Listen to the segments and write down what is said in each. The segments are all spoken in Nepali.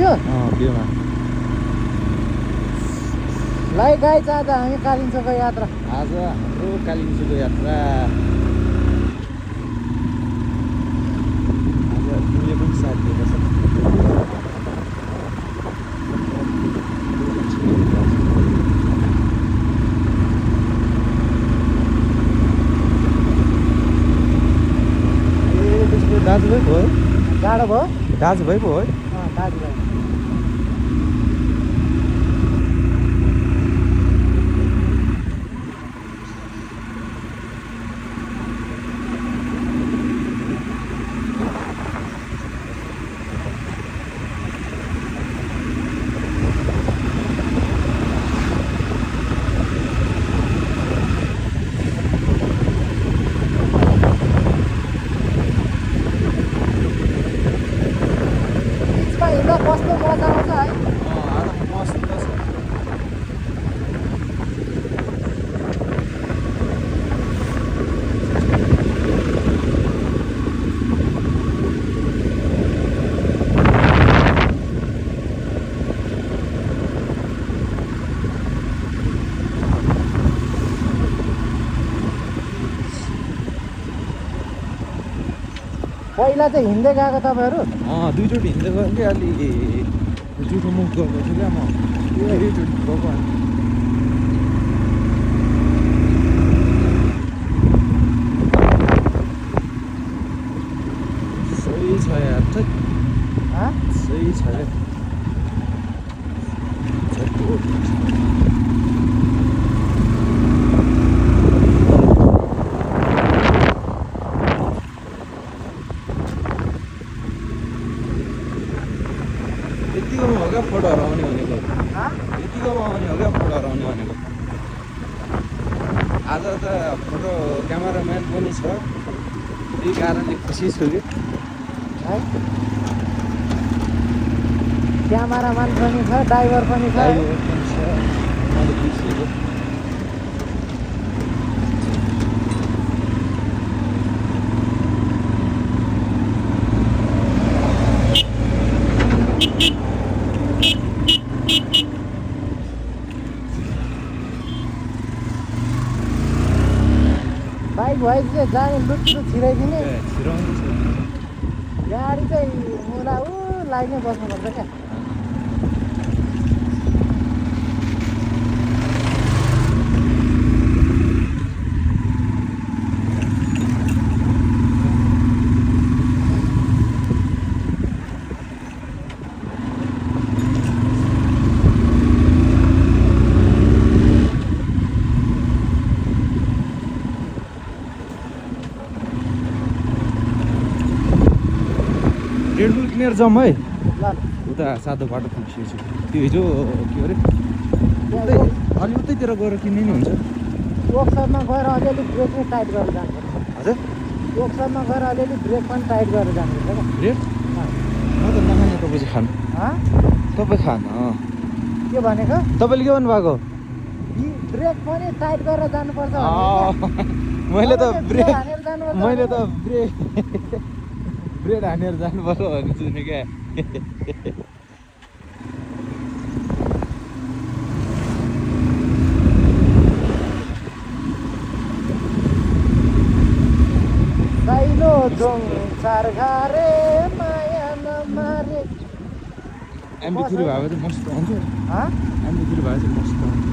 थियो बियोमा लाइ गाइज आज हामी कालिम्पोङको यात्रा आज हाम्रो कालिम्पोङको यात्रा आज तिमीले पनि साथ दिएको छ दाजुभाइ भयो गाडो भयो दाजुभाइ पो है दाजुभाइ कस्तो मजा आउँछ है मस्त छ पहिला चाहिँ हिँड्दै गएको तपाईँहरू दुईचोटि हिँड्दै गयो कि अलि जुठो मुख गएको थियो क्या म दुईचोटि गएको सही छ यार सही छ क्या यतिकोमा हो क्या फोटोहरू आउने भनेको यतिकोमा आउने हो क्या फोटोहरू आउने भनेको आज त फोटो क्यामेराम्यान पनि छ त्यही कारणले खुसी छु कि क्यामेराम्यान पनि छ ड्राइभर पनि छ मैले बिर्सेको बाइक भए चाहिँ जाने लुच्चु छिराइदिने छिराउनु छ गाडी चाहिँ मुला लाग्ने बस्नुपर्छ क्या रेड बुल किनेर जाउँ है ल उता सातो बाटो पुगिसकेको छु त्यो हिजो के अरे उतै अलि उतैतिर गएर किन्ने नि हुन्छ वर्कसपमा गएर अलिअलि ब्रेक पनि टाइट गरेर जानुपर्छ हजुर वर्कसपमा गएर अलिअलि ब्रेक पनि टाइट गरेर जानुपर्छ रेड म त नखाने तपाईँ चाहिँ खानु क्या तपाईँ खानु के भनेको तपाईँले के भन्नुभएको ब्रेक पनि टाइट गरेर जानुपर्छ मैले त ब्रेक हानेर जानुपर्छ मैले त ब्रेड हानेर जानुपर्छ भन्ने सुने क्या साइलो जोङ चार घारे माया नमारे MP3 भएको चाहिँ मस्त आउँछ MP3 भएको चाहिँ मस्त आउँछ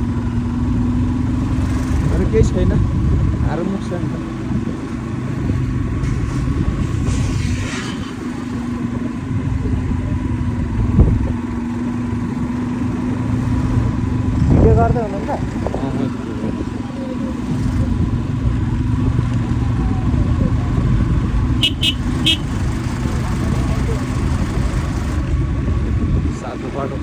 अरू केही छैन हार मुख छैन गर्दै हुनुहुन्छ सातो बाटो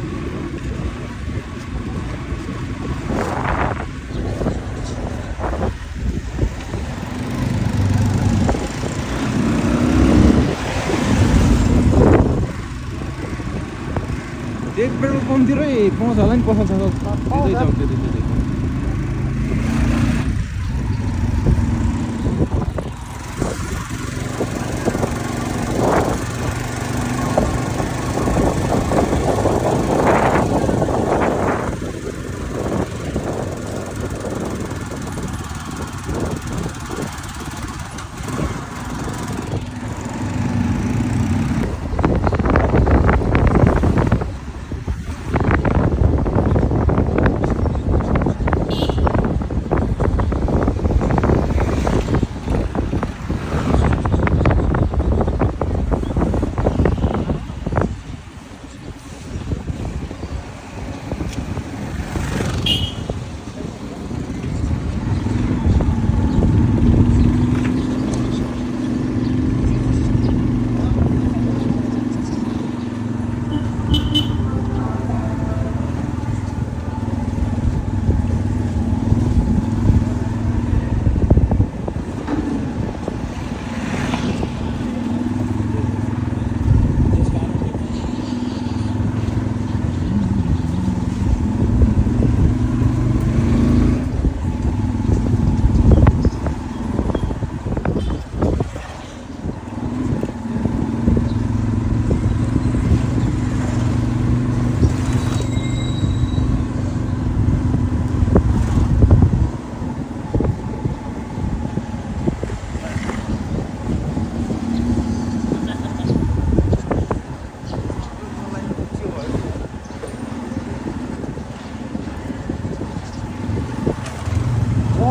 एक पेट्रोल पम्पतिरै पाउँछ होला नि पसल ससल त्यतै जाउँ त्यतै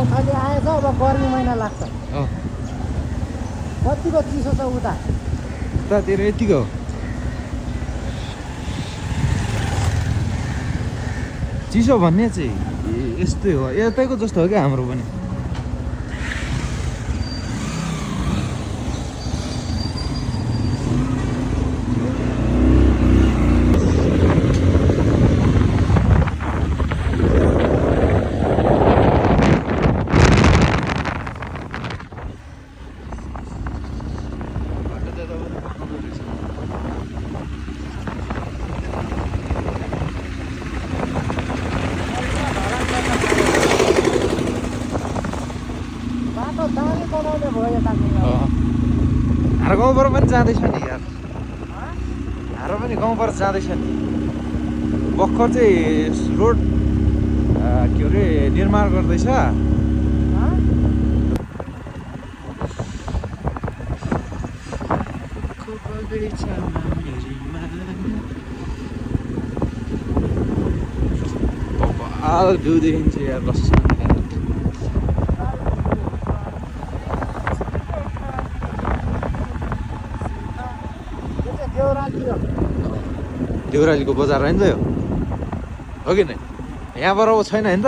बर्खाले आएछ अब गर्मी महिना लाग्छ अँ कतिको चिसो छ उता उतातिर यतिको चिसो भन्ने चाहिँ यस्तै हो यतैको जस्तो हो क्या हाम्रो पनि बाटो दामी बनाउने भयो यताको हाम्रो गाउँबाट पनि जाँदैछ नि यार हाम्रो पनि गाउँबाट जाँदैछ नि भर्खर चाहिँ रोड के अरे निर्माण गर्दैछ देखिन्छ यार बस्छ देउरालीको बजार होइन त यो हो कि नै यहाँबाट अब छैन होइन त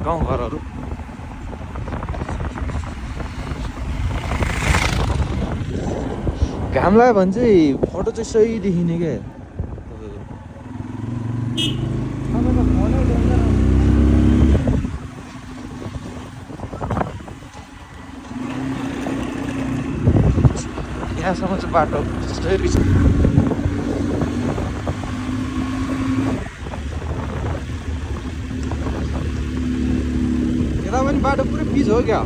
गाउँघरहरू घाम लाग्यो भने चाहिँ फोटो चाहिँ सही देखिने क्या यहाँसम्म चाहिँ बाटो त्यस्तै रहेछ यता पनि बाटो पुरै पिच हो क्या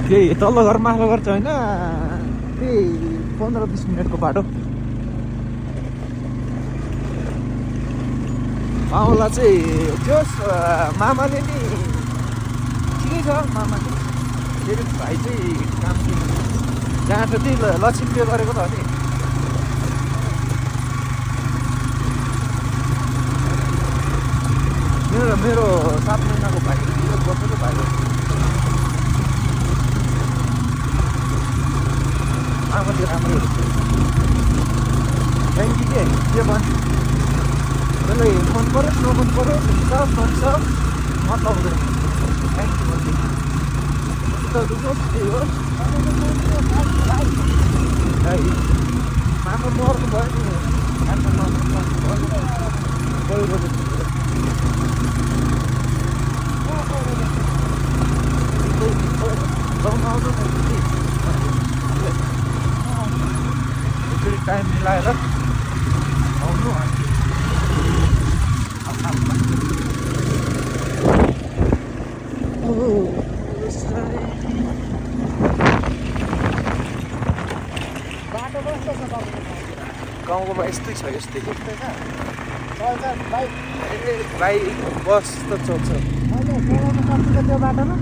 त्यही तल्लो घर माथिल्लो घर चाहिँ होइन त्यही 15-20 मिनटको बाटो माउला चाहिँ त्यो मामाले नि ठिकै छ मामाले फेरि भाइ चाहिँ काम जहाँ छ त्यही लक्ष्मीले गरेको त हो नि मेरो 7 महिनाको भाइ 1 वर्षको भाइ आमाले राम्रो थ्याङ्क यू के भन्नु त्यसलाई मन पऱ्यो नमन पऱ्यो भन्छ मतलब थ्याङ्क यू त्यही हो मामा मर्नु भयो नि टाइम मिलाएर आउनु गाउँकोमा यस्तै छ यस्तै भाइ बस त चल्छ त्यो बाटोमा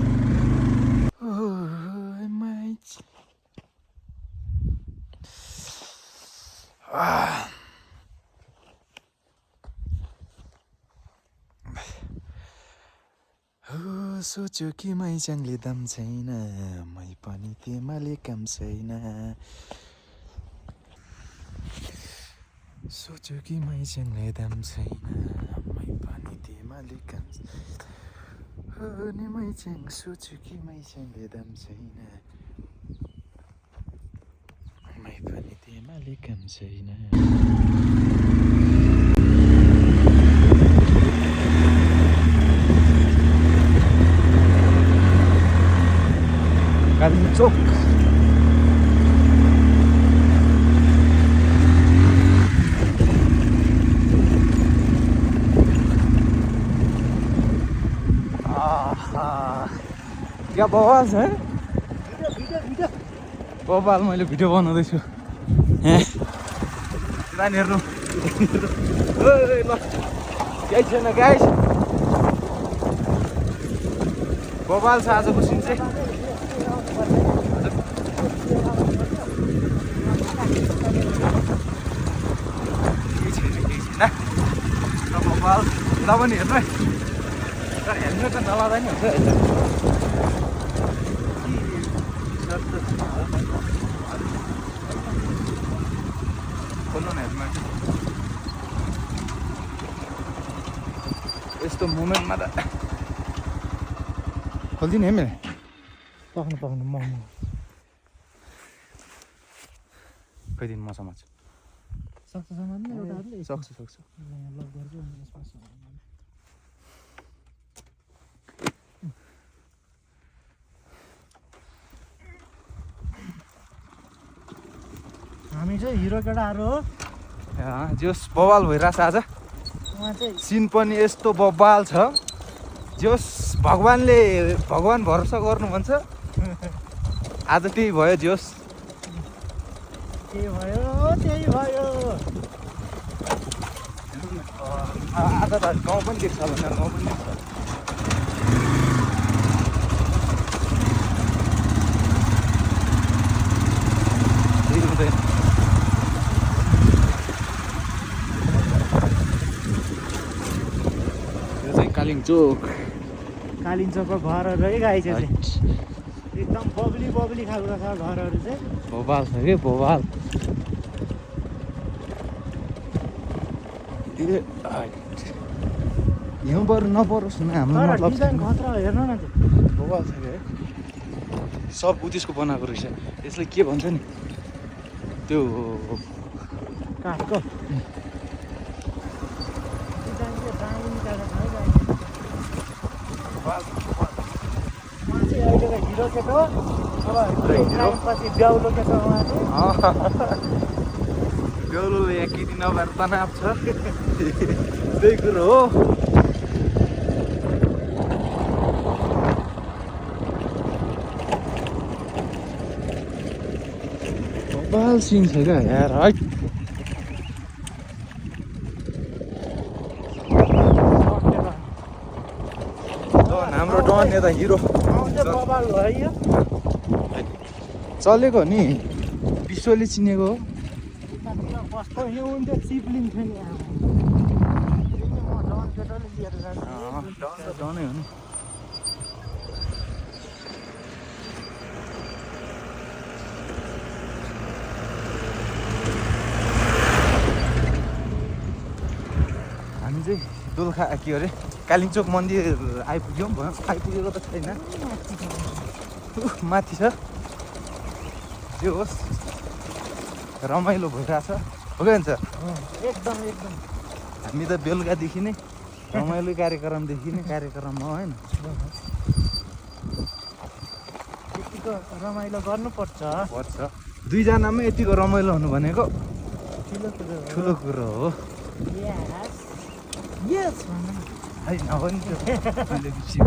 सोच्यो कि मैचाङले दम छैन मै पनि तेमाले काम छैन सोच्यो कि मैचाङले दम छैन मै पनि तेमाले काम छैन मैचाङ सोच्यो कि मैचाङले दम छैन मै पनि तेमाले काम छैन Gancok क्या बवाल छ है भिडियो बवाल मैले भिडियो बनाउँदैछु नानीहरू ल केही छैन गाइस बवाल छ आजको सिन चाहिँ केही छैन बवाल ल पनि हेर्नु है तर हेल्मेट त नलाँदा नि हुन्छ खोल्नु न हेल्मेट यस्तो मोमेन्टमा त खोलिदिनु है मैले पाउनु म खोइदिनु म समाज सक्छ समात्नु एउटा हातले सक्छु लक गर्छु अनि यसमा हामी चाहिँ हिरो केटाहरू हो जोस् बवाल भइरहेछ आज उहाँ चाहिँ सिन पनि यस्तो बवाल छ जोस् भगवान भरोसा गर्नु भन्छ आज त्यही भयो जोस् त्यही भयो आज त गाउँ पनि देख्छ होला मेरो गाउँ पनि देख्छ यो चाहिँ कालिम्चोकको घरहरू है गाई चाहिँ एकदम बबली खालको छ घरहरू चाहिँ भोपाल छ कि भोपाल हिउँ बरु नपरोस् न हाम्रो तर मतलब डिजाइन खतरा हेर्नु न त्यो भोपाल छ कि है सब उतिसको बनाएको रहेछ यसले के भन्छ नि त्यो काठको डिजाइन चाहिँ दामी निकालेको छ है गाई भोपाल उहाँ चाहिँ अहिलेको हिरो केटो हो अब हिरो पछि ब्याउलो केटो उहाँ चाहिँ बेहुलोले यहाँ केटी नभएर तनाव छ त्यही कुरो हो बवाल सिन छ क्या यार है हाम्रो डन यता हिरो बबाल भयो यो चलेको नि विश्वले चिनेको हो कस्तो यो उन्टे सिप्लिङ थियो नि म डन केटोले लिएर जान्छु डनै हो नि हामी चाहिँ दोलखा के अरे कालिम्चोक मन्दिर आइपुग्यौँ आइपुगेको त छैन माथि छ त्यो होस् रमाइलो भइरहेछ हो क्या हुन्छ एकदम हामी त बेलुकादेखि नै रमाइलो कार्यक्रमदेखि नै कार्यक्रम हो होइन यतिको रमाइलो गर्नुपर्छ दुईजनामा यतिको रमाइलो हुनु भनेको ठुलो कुरो हो यस होइन हो नि त्यो मैले बिर्सियो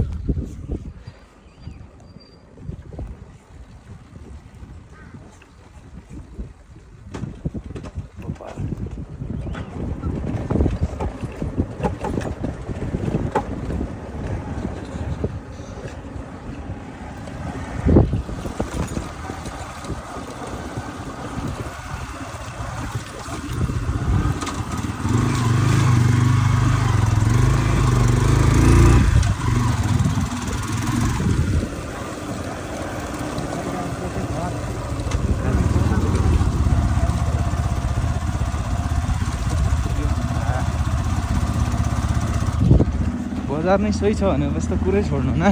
बजार नै सही छ भनेपछि त कुरै छोड्नु न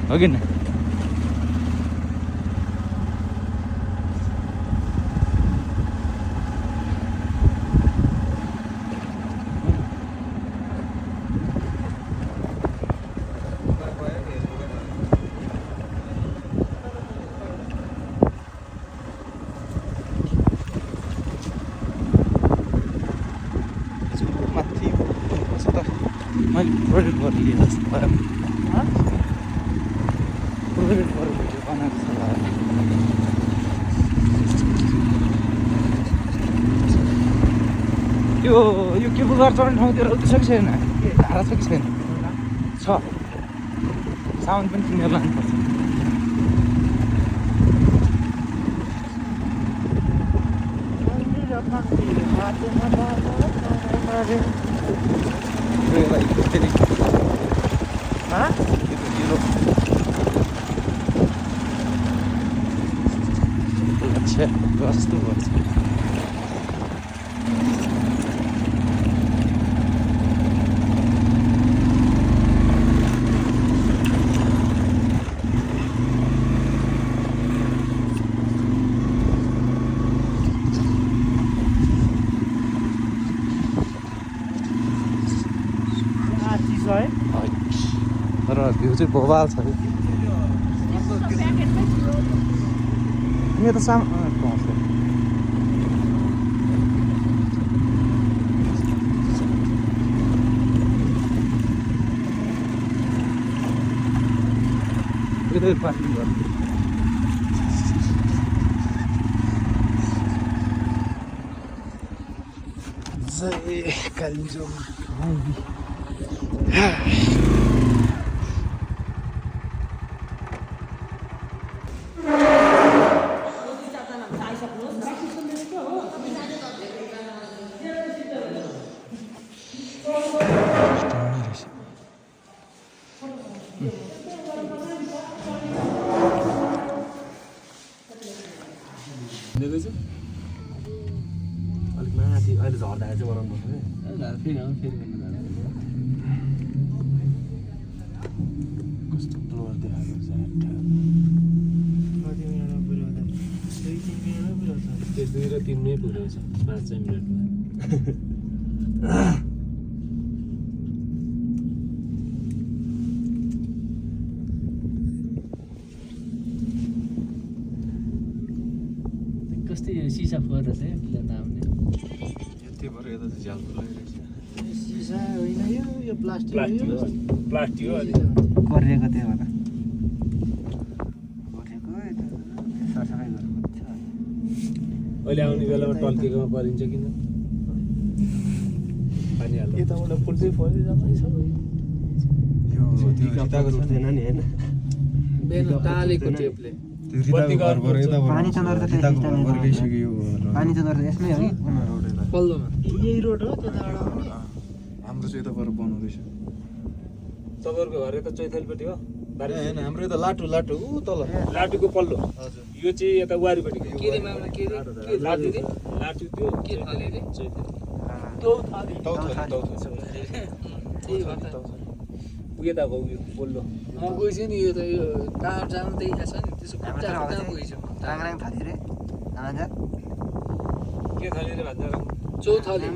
हो कि न मैले प्रोजेक्ट गरेर लिएर यो केबुल घर चढ्ने ठाउँतिर छ कि छैन धारा छ कि छैन छ सामान पनि किनेर लानुपर्छ अच्छा कस्तो भन्छ तर भ्यू चाहिँ भोबाल छ यहाँ त साम पाउँछ पार्किङ गर्नु जय कालिम्पोङ अलिक माथि अहिले झर्दा चाहिँ बनाउनु पर्छ कस्तो ब्लर देखाएको छ त्यो 2 र 3 नै पुगेछ 5 मिनेटमा कस्तै सिसा फोरेर चाहिँ प्लेन आउने यति भएर यता चाहिँ झ्याल लगाइरहेछ सिसा होइन यो प्लास्टिक प्लास्टिक हो अलि गरिएको त्यही भएर गरिएको सरसफाइ गर्नुपर्छ अहिले आउने बेलामा टल्केकोमा परिन्छ किन पानी हाल्नु यताबाट फुल्दै फल्दै जाँदै छ यो त्यो रिताको छ छैन नि हैन बेन टालेको टेपले त्यो रिताको घरबाट यता पानी चन्दर त रिताको घरबाट गइसक्यो पानी चन्दर त यसमै हो पल्लोमा यही रोड हो त्यताबाट हाम्रो चाहिँ यता पर बनाउँदैछ तपाईँहरूको घर यता चैथालीपट्टि हो हैन हाम्रो यता लाटु लाटु ऊ तल लाटुको पल्लो हजुर यो चाहिँ यता वारीपट्टिको के रे मामा के रे के लाटु थाले रे लाटु त्यो के थाले रे चैथाली तौथाले तौथली त्यही भन्छ उता गयो उयो पल्लो गइछ नि यो त यो टाढा जानु देखिएको छ नि त्यसो हाम्रो कहाँ तर गइछ राङराङ थाले रे आजा के थाली रे भन्छ चौथाले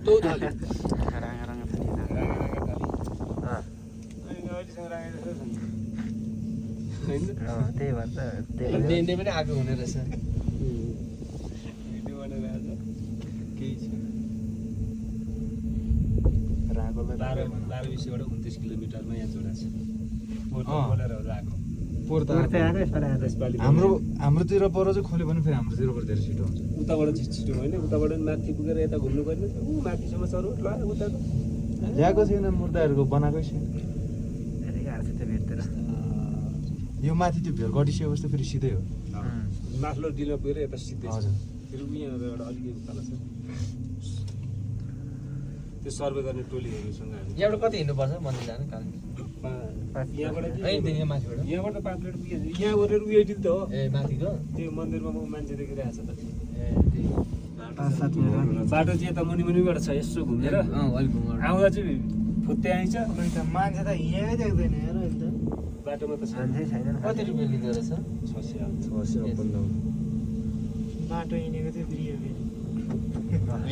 तौथाले राङराङ हैन त्यही भएर त त्यही डेन्डे पनि आएको हुने रहेछ भिडियो बनाएर आज केही छैन रागोलाई 12-20बाट 29 किलोमिटरमा यहाँ जोडा छ बोलेरहरू आएको पोर्ता आएको यसपालि आएको यसपालि हाम्रोतिर पर चाहिँ खोल्यो भने फेरि हाम्रोतिर पर धेरै छिटो हुन्छ उताबाट छिटो होइन उताबाट माथि पुगेर यता घुम्नु पर्ने ऊ माथिसम्म सर ल उताको ल्याएको छैन मुर्दाहरूको बनाएकै छैन धेरै गाह्रो छ त्यो भित्र यो माथि त्यो भेल गटिसकेपछि त फेरि सिधै हो माथिल्लो डिलमा पुगेर यता सिधै छ हजुर फेरि यहाँ एउटा अलिकति उकालो छ त्यो सर्वे गर्ने टोलीहरूसँग हामी यहाँबाट कति हिँड्नुपर्छ मन्दिर जानु कालिम्पोङ यहाँबाट यहाँ माथिबाट यहाँबाट त 5 मिनट पुगेछ यहाँ गरेर उयो दिल त हो ए माथिको त्यो मन्दिरमा म मान्छे देखिरहेको छ त ए त्यही 5-7 मिनेट बाटो चाहिँ यता मुनिबाट छ यसो घुमेर अलिक घुमाएर आउँदा चाहिँ फुत्ते आइन्छ मान्छे त हिँडेकै देख्दैन हेर अहिले त बाटोमा त छैन मान्छे छैन कति रुपियाँ लिँदो रहेछ 600 बाटो हिँडेको चाहिँ फ्री हो फेरि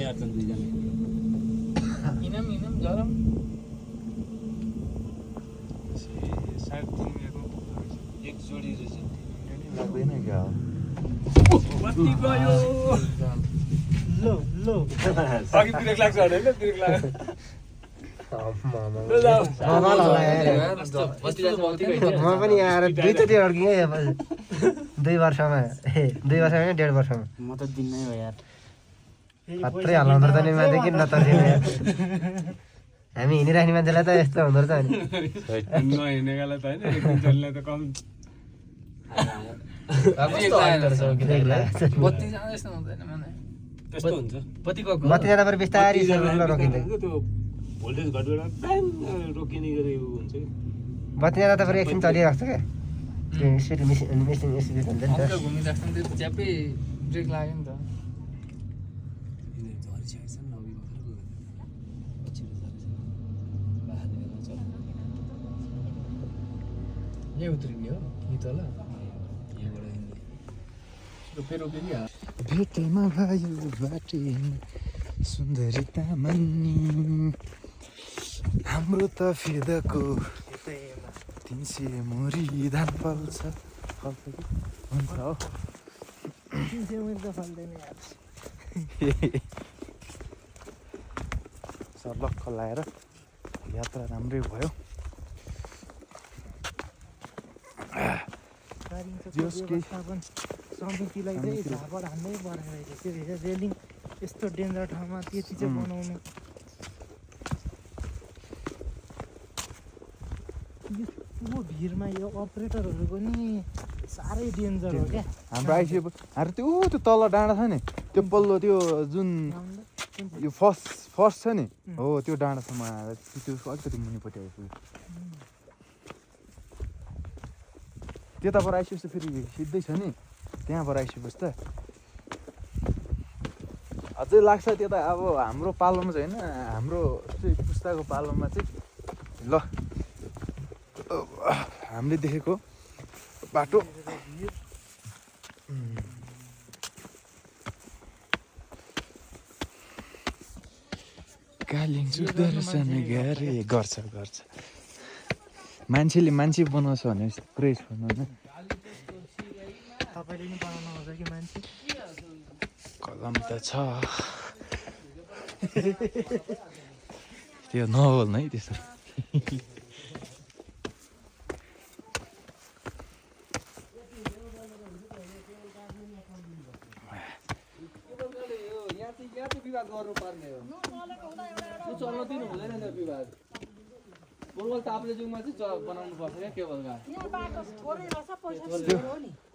यहाँ छन् दुईजना हिँडम गरम 3.5 मिनेटमा एक जोडी रहेछ लाग्दैन क्या कति गयो लो अघि ब्रेक लाग्छ होइन ब्रेक लाग्छ म पनि आएर दुईचोटि अड्किएँ 2 वर्षमा 2 वर्षमा 1.5 वर्षमा म त दिन्नै हो यार खत्रै हल्लाउँदो रहेछ नि माथि किन नतर्सिने यार हामी हिँडिराख्ने मान्छेलाई त यस्तो हुँदो रहेछ नि नहिँडेकालाई त होइन एकजनालाई त कम बत्ती जाँदैछ हुँदैन भने त्यस्तो हुन्छ बत्ती जाँदा पनि बिस्तारै रोकिँदै त्यो भोल्टेज घटबड ब्याङ रोकिने गरी हुन्छ कि बत्ती जाँदा त फेरि एकछिन चलिरहेको छ क्या त्यो स्पिड मेसिन स्पिड हुन्छ नि त हल्का घुमिरहेको छ नि त्यो च्यापै ब्रेक लाग्यो नि त यही उत्रिने हो कि तल रोपे रोपे कि भेटेमा भयो बाटे सुन्दरिता मन्नी हाम्रो त फिर्दको 300 मुरी धान फल्छ हुन्छ हो 300 मुरी त फल्दैन यार सर्लक्क लाएर यात्रा राम्रै भयो समितिलाई चाहिँ झापड हान्नै परेको रहेछ त्यो रेलिङ यस्तो डेन्जर ठाउँमा त्यति चाहिँ बनाउनु यो भिरमा यो अपरेटरहरूको नि साह्रै डेन्जर हो क्या हाम्रो आइसकेपछि हाम्रो त्यो तल डाँडा छ नि त्यो पल्लो त्यो जुन यो फर्स्ट छ नि हो त्यो डाँडासम्म आएर त्यो अलिकति मुनिपट्टि आइपुग्यो त्यताबाट आइसकेपछि फेरि सिधै छ नि त्यहाँबाट आइसकेपछि त अझै लाग्छ त्यता अब हाम्रो पालोमा चाहिँ होइन हाम्रो चाहिँ पुस्ताको पालोमा चाहिँ ल हामीले देखेको बाटो कालिम्पोङ दर्शन गरे गर्छ मान्छेले मान्छे बनाउँछ भने पुरै छोड्नु होइन तपाईँले नि बनाउनुहुन्छ कि मान्छे कलम त छ त्यो नहोल्नु है त्यस्तो विवाद गर्नुपर्ने हो त्यो चल्न दिनु हुँदैन नि विवाद बोलबल ताप्लेजुङमा चाहिँ बनाउनु पर्छ क्या केबल कार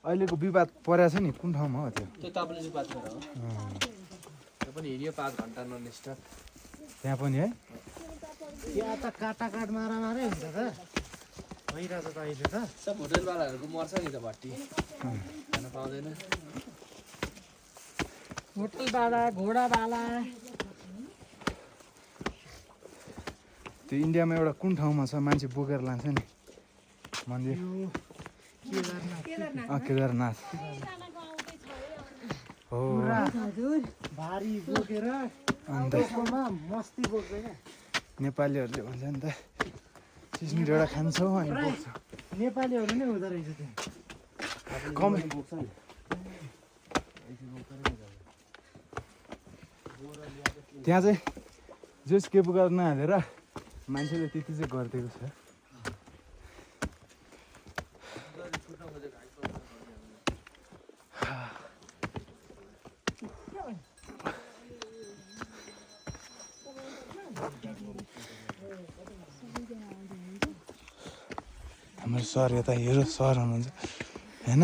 अहिलेको विवाद परेको छ नि कुन ठाउँमा हो त्यो ताप्लेजुङ पात्र हो त्यो पनि हिँड्यो 5 घन्टा ननिष्ठ त्यहाँ पनि है त्यहाँ त काट मारै हुन्छ त भइरहेछ त अहिले त सब होटेलवालाहरूको मर्छ नि त भट्टी खान पाउँदैन होटलवाला घोडावाला त्यो इन्डियामा एउटा कुन ठाउँमा छ मान्छे बोकेर लान्छ नि मन्दिर केदारनाथ हो भारी बोकेर अन्त मस्ती बोक्छ क्या नेपालीहरूले भन्छ नि त सिस्मिट एउटा खान्छौँ अनि बोक्छ नेपालीहरू नै हुँदो रहेछ त्यो कमै त्यहाँ चाहिँ जस के पुकार नहालेर मान्छेले त्यति चाहिँ गरिदिएको छ हाम्रो सर यता हेरो सर हुनुहुन्छ होइन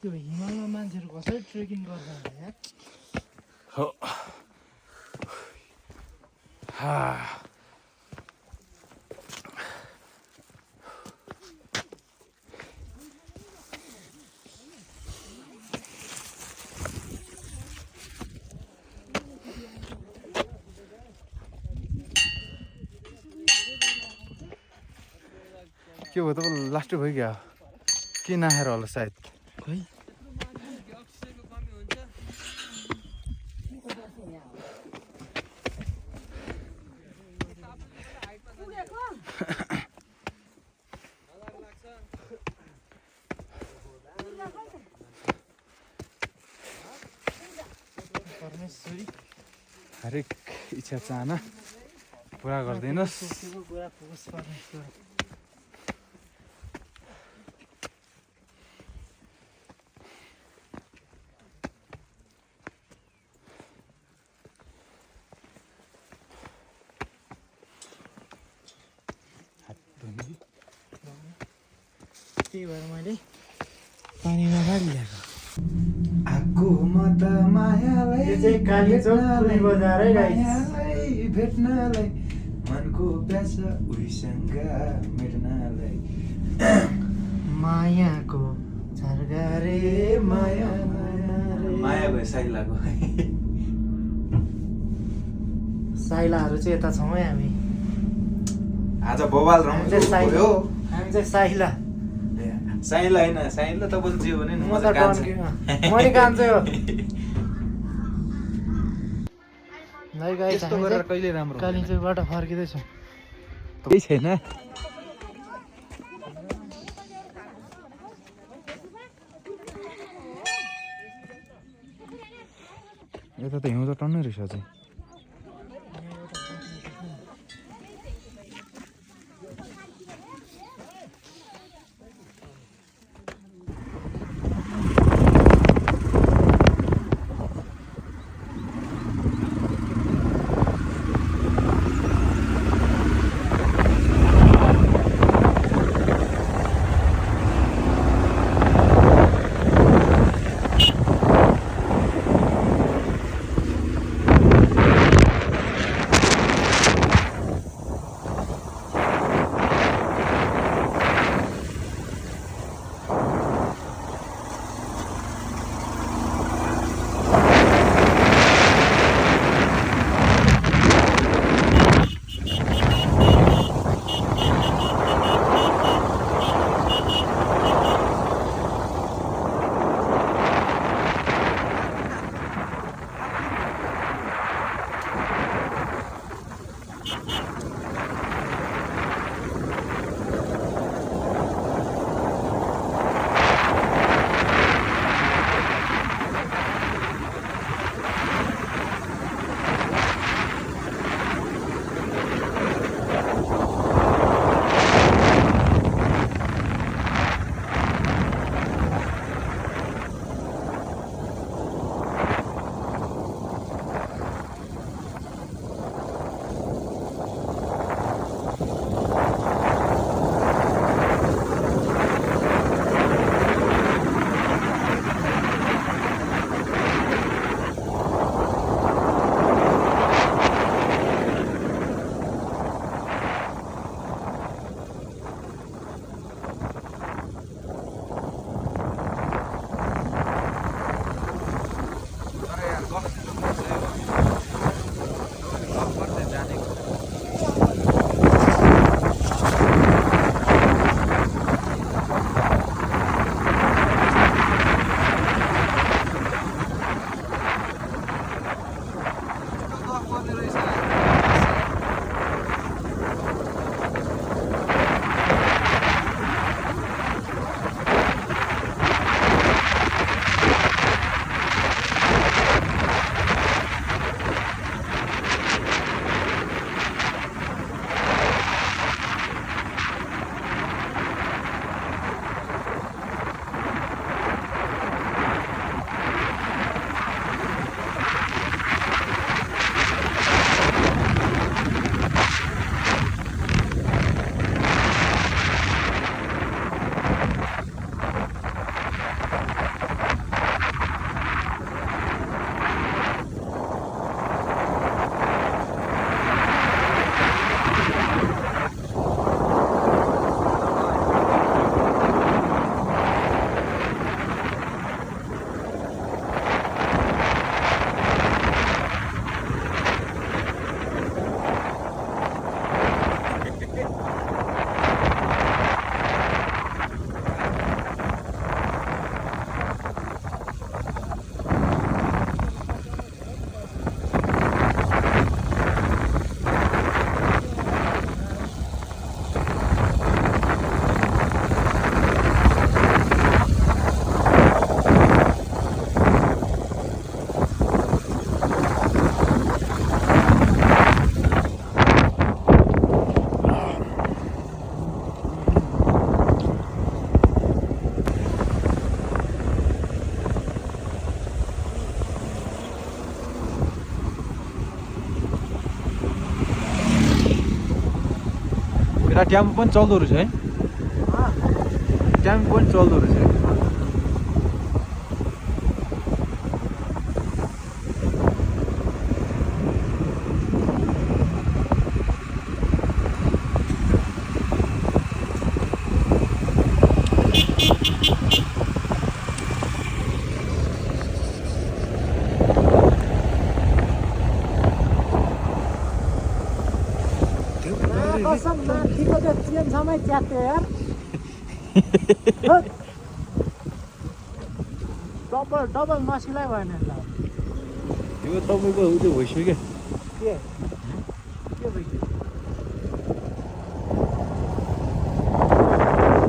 त्यो हिमालमा मान्छेहरू कसरी ट्रेकिङ गर्छ यार हो के भयो त लास्ट भइगयो के नखाएर होला सायद खै परमेश्वरी हरेक इच्छा चाहना पुरा गरिदिनुहोस्। सोचेको कुरा पुगोस् परमेश्वर। त्यही भएर मैले पानीमा गाडिरहेको। आगो म त मायालाई यो चाहिँ कालीचोक पुरी बजार है गाइस। मायालाई भेट्नलाई मनको प्यासा उहीसँग मेट्नलाई मायाको झर्गारे माया माया भयो साइलाको। साइलाहरू चाहिँ यता छौँ है हामी। आज बवाल हामी रमाइलो चाहिँ भयो। हामी चाहिँ साइला। साइला होइन साइला त बोल्छु भने म त डन्के मैले कान्छ यो। है गाइस यस्तो गरेर कहिले राम्रो हुँदैन। कालिम्पोङबाट फर्किँदैछौँ। केही छैन। यता त हिउँ त टन्नै रहेछ चाहिँ। यता टेम्पो पनि चल्दो रहेछ है टेम्पो पनि चल्दो रहेछ कसम माथिको त्यो चेनसम्मै च्यात्यो यार डबल डबल नसिलाइ भएन ल यो तपाईँको उ त्यो भइसक्यो क्या के भइसक्यो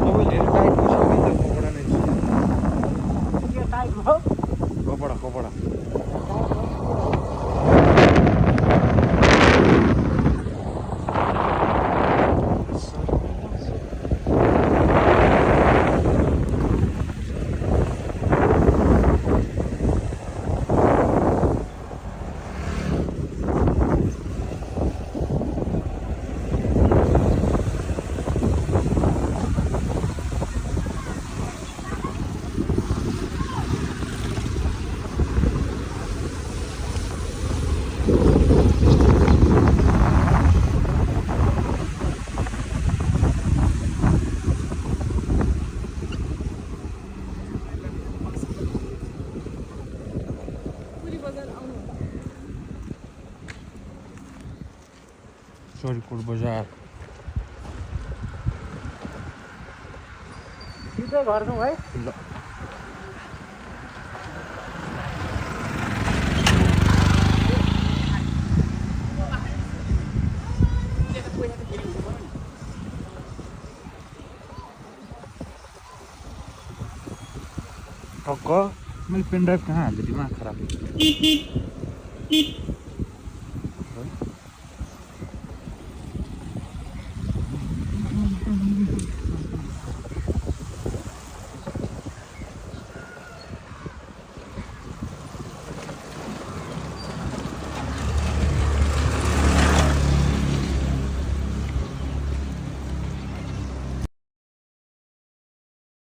तपाईँले हेरेर टाइट भइसक्यो नि त कपडा नै के टाइप हो कपडा कपडा सरिकोट बजार सिधै घर जाउँ है ल टक्क मैले पेन ड्राइभ कहाँ हाल्दै दिमाग खराब